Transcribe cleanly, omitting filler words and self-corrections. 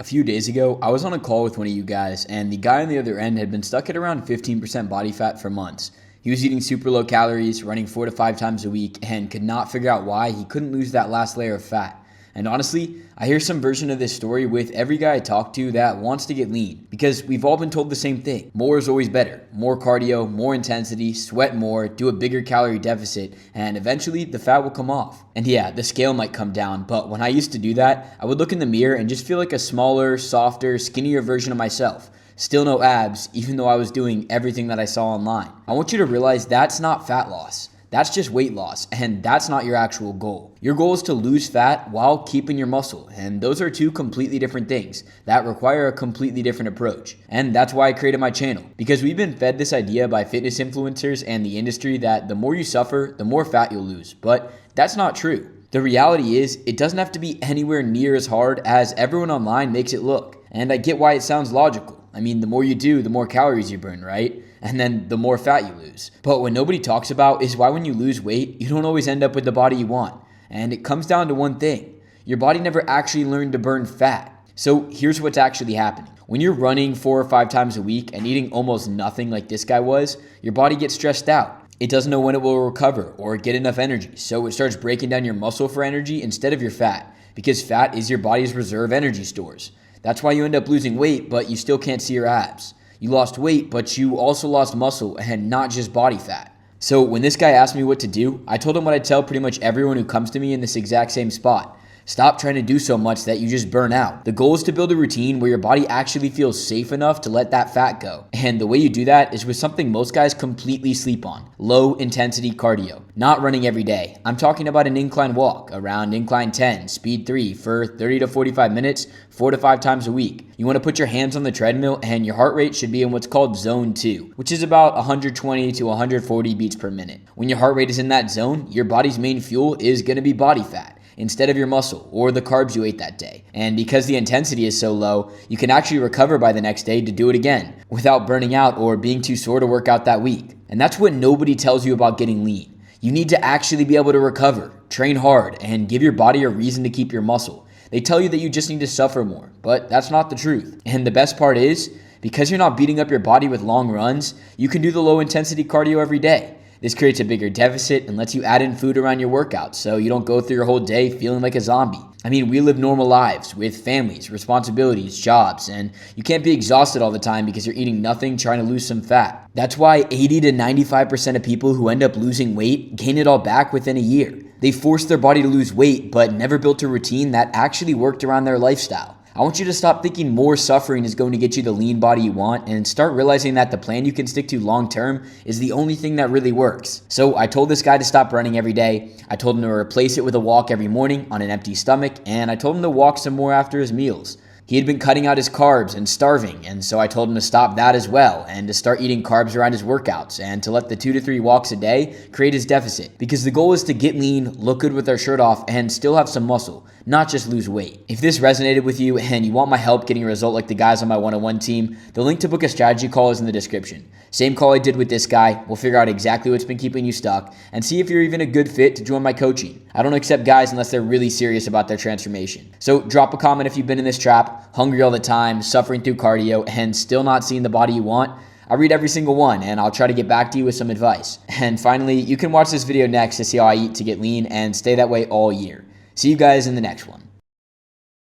few days ago, I was on a call with one of you guys, and the guy on the other end had been stuck at around 15% body fat for months. He was eating super low calories, running 4 to 5 times a week, and could not figure out why he couldn't lose that last layer of fat. And honestly, I hear some version of this story with every guy I talk to that wants to get lean, because we've all been told the same thing. More is always better. More cardio, more intensity, sweat more, do a bigger calorie deficit, and eventually the fat will come off. And yeah, the scale might come down, but when I used to do that, I would look in the mirror and just feel like a smaller, softer, skinnier version of myself. Still no abs, even though I was doing everything that I saw online. I want you to realize that's not fat loss. That's just weight loss, and that's not your actual goal. Your goal is to lose fat while keeping your muscle, and those are two completely different things that require a completely different approach. And that's why I created my channel, because we've been fed this idea by fitness influencers and the industry that the more you suffer, the more fat you'll lose. But that's not true. The reality is, it doesn't have to be anywhere near as hard as everyone online makes it look. And I get why it sounds logical. I mean, the more you do, the more calories you burn, right? And then the more fat you lose. But what nobody talks about is why when you lose weight, you don't always end up with the body you want. And it comes down to one thing. Your body never actually learned to burn fat. So here's what's actually happening. When you're running 4 or 5 times a week and eating almost nothing like this guy was, your body gets stressed out. It doesn't know when it will recover or get enough energy. So it starts breaking down your muscle for energy instead of your fat, because fat is your body's reserve energy stores. That's why you end up losing weight, but you still can't see your abs. You lost weight, but you also lost muscle and not just body fat. So when this guy asked me what to do, I told him what I tell pretty much everyone who comes to me in this exact same spot. Stop trying to do so much that you just burn out. The goal is to build a routine where your body actually feels safe enough to let that fat go. And the way you do that is with something most guys completely sleep on: low intensity cardio. Not running every day. I'm talking about an incline walk around incline 10, speed 3 for 30 to 45 minutes, 4 to 5 times a week. You want to put your hands on the treadmill and your heart rate should be in what's called zone 2, which is about 120 to 140 beats per minute. When your heart rate is in that zone, your body's main fuel is going to be body fat instead of your muscle or the carbs you ate that day. And because the intensity is so low, you can actually recover by the next day to do it again without burning out or being too sore to work out that week. And that's what nobody tells you about getting lean. You need to actually be able to recover, train hard, and give your body a reason to keep your muscle. They tell you that you just need to suffer more, but that's not the truth. And the best part is, because you're not beating up your body with long runs, you can do the low intensity cardio every day. This creates a bigger deficit and lets you add in food around your workouts so you don't go through your whole day feeling like a zombie. I mean, we live normal lives with families, responsibilities, jobs, and you can't be exhausted all the time because you're eating nothing trying to lose some fat. That's why 80 to 95% of people who end up losing weight gain it all back within a year. They forced their body to lose weight but never built a routine that actually worked around their lifestyle. I want you to stop thinking more suffering is going to get you the lean body you want and start realizing that the plan you can stick to long term is the only thing that really works. So I told this guy to stop running every day. I told him to replace it with a walk every morning on an empty stomach, and I told him to walk some more after his meals. He had been cutting out his carbs and starving, and so I told him to stop that as well and to start eating carbs around his workouts and to let the 2 to 3 walks a day create his deficit, because the goal is to get lean, look good with our shirt off, and still have some muscle, not just lose weight. If this resonated with you and you want my help getting a result like the guys on my one-on-one team, the link to book a strategy call is in the description. Same call I did with this guy. We'll figure out exactly what's been keeping you stuck and see if you're even a good fit to join my coaching. I don't accept guys unless they're really serious about their transformation. So drop a comment if you've been in this trap, hungry all the time, suffering through cardio, and still not seeing the body you want. I read every single one, and I'll try to get back to you with some advice. And finally, you can watch this video next to see how I eat to get lean and stay that way all year. See you guys in the next one.